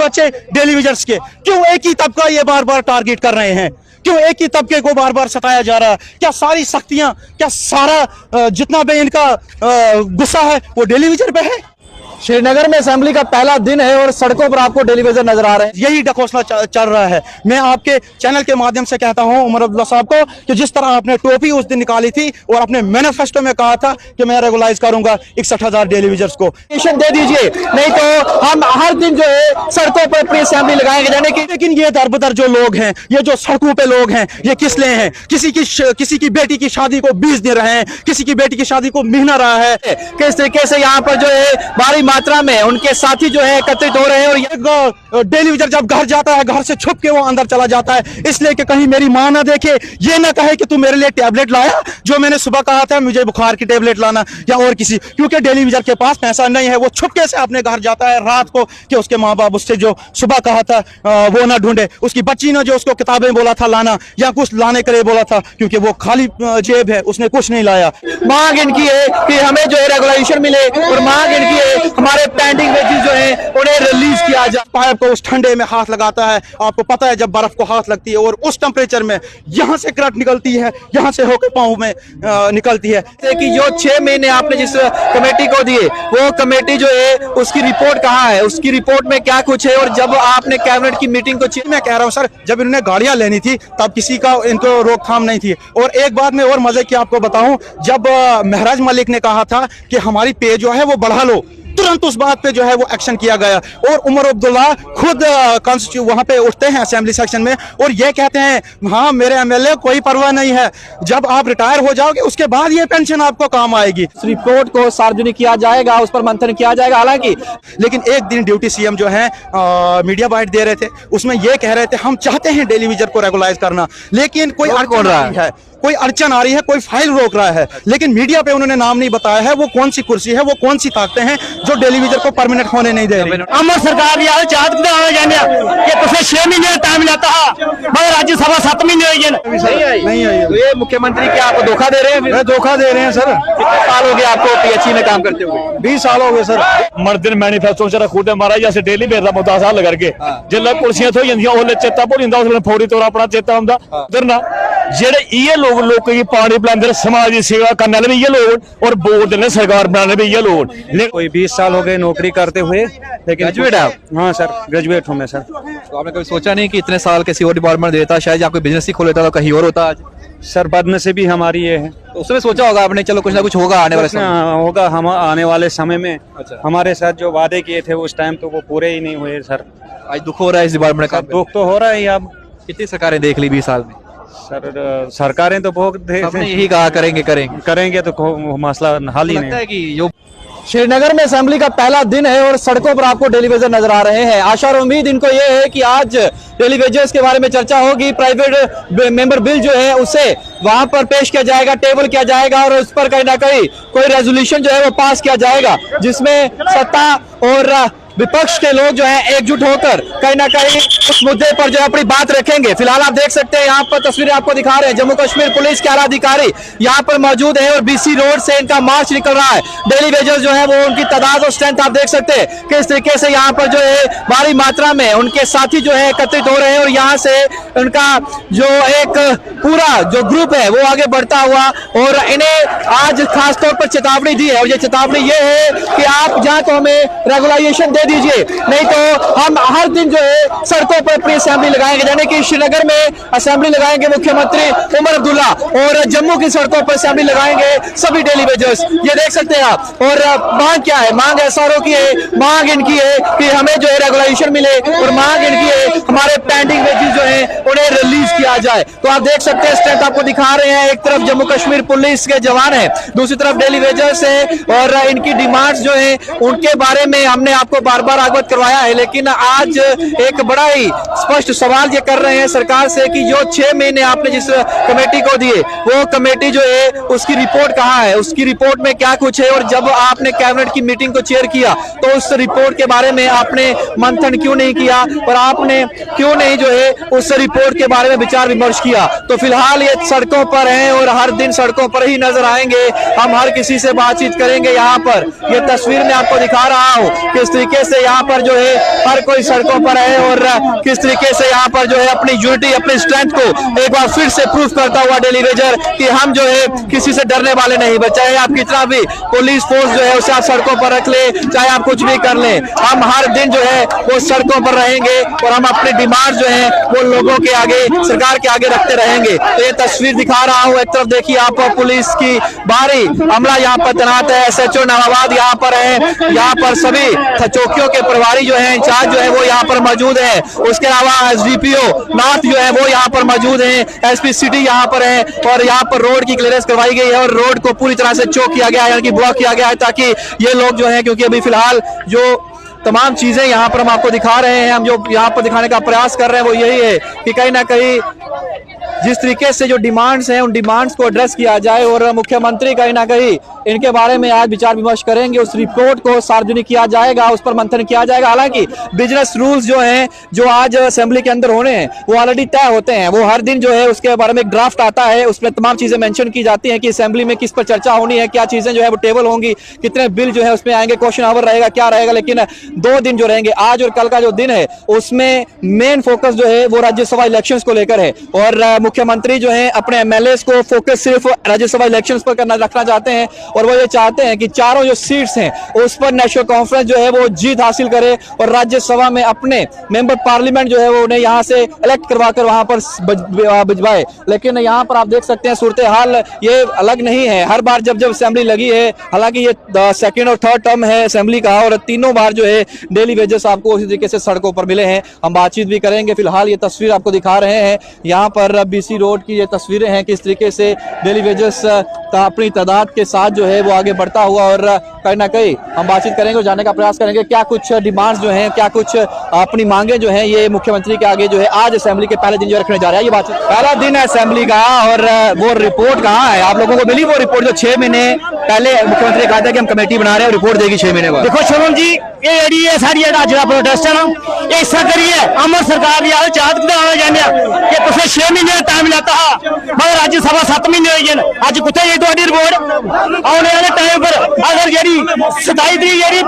बचे daily wagers के। क्यों एक ही तबका ये बार बार टारगेट कर रहे हैं? क्यों एक ही तबके को बार बार सताया जा रहा है? क्या सारी सख्तियां, क्या सारा जितना भी इनका गुस्सा है वो डेली वेजर पे है? श्रीनगर में असेंबली का पहला दिन है और सड़कों पर आपको डेली वेजर नजर आ रहे हैं। यही ढकोसला चल रहा है। मैं आपके चैनल के माध्यम से कहता हूं उमर अब्दुल्ला साहब को कि जिस तरह आपने टोपी उस दिन निकाली थी और अपने मैनिफेस्टो में कहा था कि मैं रेगुलाइज करूंगा 61,000 डेली वेजर्स को, दे दीजिए, नहीं तो हम हर दिन जो है सड़कों पर अपनी असेंबली लगाएंगे जाने की। लेकिन ये दरबदर जो लोग हैं, ये जो सड़कों पे लोग हैं, ये किस लिए हैं? किसी की बेटी की शादी को 20 दिन रहे हैं, किसी की बेटी की शादी को महीना रहा है। किस तरीके से यहाँ पर जो है भारी मात्रा में उनके साथी जो है एकत्रित हो रहे हैं। और डेली वेजर जब घर जाता है, घर से छुप के वो अंदर चला जाता है, इसलिए कि कहीं मेरी माँ ना देखे, ये ना कहे कि तू मेरे लिए टैबलेट लाया जो मैंने सुबह कहा था मुझे बुखार की टैबलेट लाना, या और किसी, क्योंकि डेली वेजर के पास पैसा नहीं है। वो छुपके से अपने घर जाता है रात को कि उसके माँ बाप उससे जो सुबह कहा था वो ना ढूंढे, उसकी बच्ची ने जो उसको किताबें बोला था लाना या कुछ लाने के लिए बोला था, क्योंकि वो खाली जेब है, उसने कुछ नहीं लाया। मांग इनकी है कि हमें जो है रेगुलेशन मिले और मांग इनकी है हमारे पेंडिंग वेजेस जो है उन्हें रिलीज किया जाए। पाइप को उस ठंडे में हाथ लगाता है, आपको पता है जब बर्फ को हाथ लगती है और उस टेम्परेचर में यहाँ से करंट निकलती है, यहाँ से होकर पाँव में निकलती है। कि जो 6 महीने आपने जिस कमेटी को दिए वो कमेटी जो है उसकी रिपोर्ट कहाँ है, उसकी रिपोर्ट में क्या कुछ है? और जब आपने कैबिनेट की मीटिंग को मैं कह रहा हूँ सर, जब इन्होंने गाड़ियां लेनी थी तब किसी का इनको रोकथाम नहीं थी। और एक बात मैं और मजे की आपको बताऊं, जब महराज मलिक ने कहा था कि हमारी पे जो है वो बढ़ा लो, तुरंत उस बात पे जो है वो एक्शन किया गया। और उमर अब्दुल्ला खुद वहां पे उठते हैं असेंबली सेक्शन में और ये कहते हैं हाँ मेरे एमएलए कोई परवाह नहीं है, जब आप रिटायर हो जाओगे उसके बाद ये पेंशन आपको काम आएगी। इस रिपोर्ट को सार्वजनिक किया जाएगा, उस पर मंथन किया जाएगा। हालांकि लेकिन एक दिन ड्यूटी सीएम जो है मीडिया बाइट दे रहे थे, उसमें ये कह रहे थे हम चाहते हैं डेली वेजर को रेगुलाइज करना, लेकिन कोई अड़चन आ रही है, कोई अड़चन आ रही है, कोई फाइल रोक रहा है, लेकिन मीडिया पे उन्होंने नाम नहीं बताया है वो कौन सी कुर्सी है, वो कौन सी ताकतें हैं जो डेली वेजर को परमानेंट होने नहीं दे रही। अमर सरकार चाहत कि 6 महीने टाइम लेता है मगर राज्यसभा 7 महीने नहीं आई। तो ये मुख्यमंत्री क्या आपको धोखा दे रहे हैं? धोखा दे रहे हैं सर। कितने साल हो गए आपको पीएचई में काम करते हुए? 20 साल हो गए सर। मर्दिन मैनिफेस्टो च रखूते महाराज जैसे डेली बेरदा मुद्दा हल करके जिसले कुर्सियां थोई जांदियां उसले चेता भुल जांदा, उसले फौरी तौर अपना चेता आंदा। उधर ना जेडे ये लोग की पानी पिलांदे, समाज की सेवा करने वाले भी ये लोग और बोर्ड ने सरकार बनाने भी ये लोग। कोई 20 साल हो गए नौकरी करते हुए, लेकिन ग्रेजुएट है आप? हाँ सर, ग्रेजुएट हूँ मैं सर। तो आपने कभी सोचा नहीं कि इतने साल किसी और डिपार्टमेंट देता, शायद आपको बिजनेस ही खोल लेता तो कहीं और होता आज? सर बदनसीबी हमारी ये है। तो उसमें सोचा होगा आपने चलो कुछ ना कुछ होगा आने वाले समय में। होगा हम आने वाले समय में। अच्छा। हमारे साथ जो वादे किए थे उस टाइम तो वो पूरे ही नहीं हुए सर। आज दुख हो रहा है इस डिपार्टमेंट का? दुख तो हो रहा है। अब कितनी सरकारें देख ली 20 साल में? सर सरकारें तो बहुत आपने यही कहा करेंगे तो मसला हल ही लगता नहीं। है कि जो श्रीनगर में असेंबली का पहला दिन है और सड़कों पर आपको डेली वेजर नजर आ रहे हैं। आशा और उम्मीद इनको ये है कि आज डेली वेजर्स के बारे में चर्चा होगी, प्राइवेट मेंबर बिल जो है उसे वहां पर पेश किया जाएगा, टेबल किया जाएगा और उस पर कहीं ना कहीं कोई रेजोल्यूशन जो है वो पास किया जाएगा, जिसमें सत्ता और विपक्ष के लोग जो है एकजुट होकर कहीं ना कहीं उस मुद्दे पर जो है अपनी बात रखेंगे। फिलहाल आप देख सकते हैं यहाँ पर तस्वीरें आपको दिखा रहे हैं, जम्मू कश्मीर पुलिस के आला अधिकारी यहाँ पर मौजूद है और बीसी रोड से इनका मार्च निकल रहा है। डेली वेजर्स जो है वो उनकी तादाद और स्ट्रेंथ आप देख सकते हैं किस तरीके से यहाँ पर जो है भारी मात्रा में उनके साथी जो है एकत्रित हो रहे हैं और यहाँ से उनका जो एक पूरा जो ग्रुप है वो आगे बढ़ता हुआ, और इन्हें आज खासतौर पर चेतावनी दी है और ये चेतावनी ये है कि आप जहाँ तो हमें रेगुलाइजेशन दे दीजिए, नहीं तो हम हर दिन जो है सड़कों पर अपनी असेंबली लगाएंगे। यानी कि श्रीनगर में असेंबली लगाएंगे मुख्यमंत्री उमर अब्दुल्ला और जम्मू की सड़कों पर असेंबली लगाएंगे सभी डेली वेजर्स। ये देख सकते हैं आप। और मांग क्या है? मांग एसआरओ की है, मांग इनकी है कि हमें जो है रेगुलाइजेशन मिले और मांग इनकी है हमारे पेंडिंग वेजेस जो है उन्हें रिलीज किया जाए। तो आप देख सकते हैं स्ट्रेंथ आपको दिखा रहे हैं, एक तरफ जम्मू कश्मीर पुलिस के जवान है, दूसरी तरफ डेली वेजर्स है और इनकी डिमांड्स जो है उनके बारे में हमने आपको बार बार अवगत करवाया है। लेकिन आज एक बड़ा ही स्पष्ट सवाल ये कर रहे हैं सरकार से कि जो 6 महीने आपने जिस कमेटी को दिए वो कमेटी जो है उसकी रिपोर्ट कहाँ है, उसकी रिपोर्ट में क्या कुछ है, और जब आपने कैबिनेट की मीटिंग को चेयर किया तो उस रिपोर्ट के बारे में आपने मंथन क्यों नहीं किया और आपने क्यों नहीं जो है उस रिपोर्ट के बारे में विचार विमर्श किया। तो फिलहाल ये सड़कों पर हैं और हर दिन सड़कों पर ही नजर आएंगे, हम हर किसी से बातचीत करेंगे। यहाँ पर ये तस्वीर में आपको दिखा रहा हूँ किस तरीके तरीके से यहाँ पर जो है हर कोई सड़कों पर है और किस तरीके से यहाँ पर जो है अपनी यूनिटी, अपनी स्ट्रेंथ को एक बार फिर से प्रूफ करता हुआ डेली वेजर कि हम जो है किसी से डरने वाले नहीं। चाहे आप कितना भी पुलिस फोर्स जो है उसे आप सड़कों पर रख ले, चाहे आप कुछ भी कर ले, हम हर दिन जो है वो सड़कों पर रहेंगे और हम अपनी डिमांड जो है वो लोगों के आगे, सरकार के आगे रखते रहेंगे। तो ये तस्वीर दिखा रहा हूँ, एक तरफ देखिए आप पुलिस की भारी अमला यहाँ पर तैनात है, SHO नामाबाद यहाँ पर है, यहाँ पर सभी चौकियों के प्रभारी जो है, इंचार्ज जो है वो यहाँ पर मौजूद है। उसके अलावा SDPO नॉर्थ जो है वो यहाँ पर मौजूद है, SP सिटी यहाँ पर है और यहाँ पर रोड की क्लियरेंस करवाई गई है और रोड को पूरी तरह से चौक किया गया है, यानी कि ब्लॉक किया गया है, ताकि ये लोग जो है, क्योंकि अभी फिलहाल जो तमाम चीजें यहाँ पर हम आपको दिखा रहे हैं, हम जो यहाँ पर दिखाने का प्रयास कर रहे हैं वो यही है कि कहीं ना कहीं जिस तरीके से जो डिमांड्स हैं उन डिमांड्स को एड्रेस किया जाए और मुख्यमंत्री कहीं ना कहीं इनके बारे में आज विचार विमर्श करेंगे, उस रिपोर्ट को सार्वजनिक किया जाएगा, उस पर मंथन किया जाएगा। हालांकि बिजनेस रूल्स जो हैं जो आज असेंबली के अंदर होने हैं वो ऑलरेडी तय होते हैं, वो हर दिन जो है उसके बारे में एक ड्राफ्ट आता है, उसमें तमाम चीजें मेंशन की जाती हैं कि असेंबली में किस पर चर्चा होनी है, क्या चीजें जो है वो टेबल होंगी, कितने बिल जो है उसमें आएंगे, क्वेश्चन आवर रहेगा, क्या रहेगा। लेकिन 2 दिन जो रहेंगे, आज और कल का जो दिन है, उसमें मेन फोकस जो है वो राज्यसभा इलेक्शंस को लेकर है और मुख्यमंत्री जो है अपने MLAs को फोकस सिर्फ राज्यसभा इलेक्शंस पर रखना चाहते हैं और वो ये चाहते हैं कि चारों जो सीट्स हैं उस पर नेशनल कॉन्फ्रेंस जो है वो जीत हासिल करे और राज्यसभा में अपने मेंबर पार्लियामेंट जो है वो उन्हें यहाँ से इलेक्ट करवा कर वहां पर भिजवाए। लेकिन यहाँ पर आप देख सकते हैं सूरत हाल ये अलग नहीं है। हर बार जब असेंबली लगी है, हालांकि ये सेकेंड और थर्ड टर्म है असेंबली का और तीनों बार जो है डेली वेजेस आपको उसी तरीके से सड़कों पर मिले हैं। हम बातचीत भी करेंगे, फिलहाल ये तस्वीर आपको दिखा रहे हैं, यहाँ पर BC रोड की ये तस्वीरें हैं, किस तरीके से डेली वेजेस अपनी तादाद के साथ जो है वो आगे बढ़ता हुआ और कहीं ना कहीं हम बातचीत करेंगे और जानने का प्रयास करेंगे क्या कुछ डिमांड्स जो हैं, क्या कुछ अपनी मांगे जो हैं ये मुख्यमंत्री के आगे जो है आज असेंबली के पहले दिन जो रखने जा रहा है। ये बातचीत पहला दिन है असेंबली का और वो रिपोर्ट कहाँ है, आप लोगों को मिली वो रिपोर्ट जो 6 महीने पहले मुख्यमंत्री कहा था कि हम कमेटी बना रहे हैं और रिपोर्ट देगी 6 महीने बाद। देखो शुभम जी, ये जी है सारी अज का प्रोटेस्ट है ना, ये इस करिए अमर सरकार की हाल चाहत चाहते कि तुझे 6 महीने टाइम लेता हा मगर अज 7.5 महीने हो गए, अज कुत्ते जी थोड़ी रिपोर्ट आने वाले टाइम पर अगर जी 27 तरीक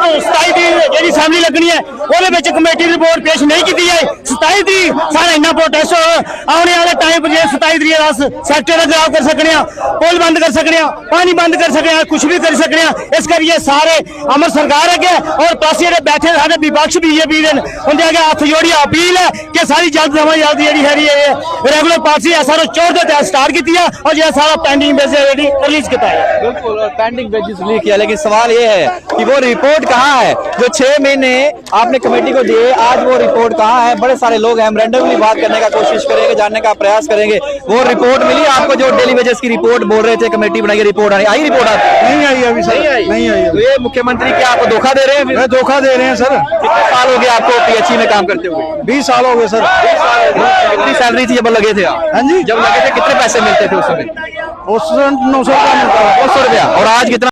जी असेंबली लगनी है वो कमेटी रिपोर्ट पेश नहीं की जाए, 27 तरीक सारा इन्ना प्रोटेस्ट आने वाले टाइम पर 27 तरीक अस सैक्टर खराब कर सकने, पुल बंद कर सकने, पानी बंद कर सकने, कुछ भी कर सकने। इस करिए सारे अमर सरकार अगे और पास बैठे सारे विपक्ष बीजेपी उनके अगे हथ जोड़ी अपील है कि सारी जल्द समा जल्द जी रेगुलर पार्टी SRO 4 के तहत स्टार्ट की और जो सारा पेंडिंग बेसिस रिलीज किया है। बिल्कुल पेंडिंग बेसिस रिलीज किया, लेकिन सवाल ये है कि वो रिपोर्ट कहाँ है जो 6 महीने आपने कमेटी को दिए, आज वो रिपोर्ट कहाँ है। बड़े सारे लोग हैं, हम रैंडमली बात करने का कोशिश करेंगे, जानने का प्रयास करेंगे। वो रिपोर्ट मिली आपको जो डेली वेजेस की रिपोर्ट बोल रहे थे कमेटी बनाई, रिपोर्ट आई रिपोर्ट नहीं आई अभी सर, नहीं आई। तो ये मुख्यमंत्री क्या आपको धोखा दे रहे हैं? धोखा दे रहे हैं सर। कितने साल हो गए आपको PHE में काम करते हुए? 20 साल हो गए सर। 20 साल। कितनी सैलरी थी जब लगे थे आप? हाँ जी, जब लगे थे कितने पैसे मिलते थे उस समय? उस 900 रुपया मिलता है। 900 रुपया। और आज कितना?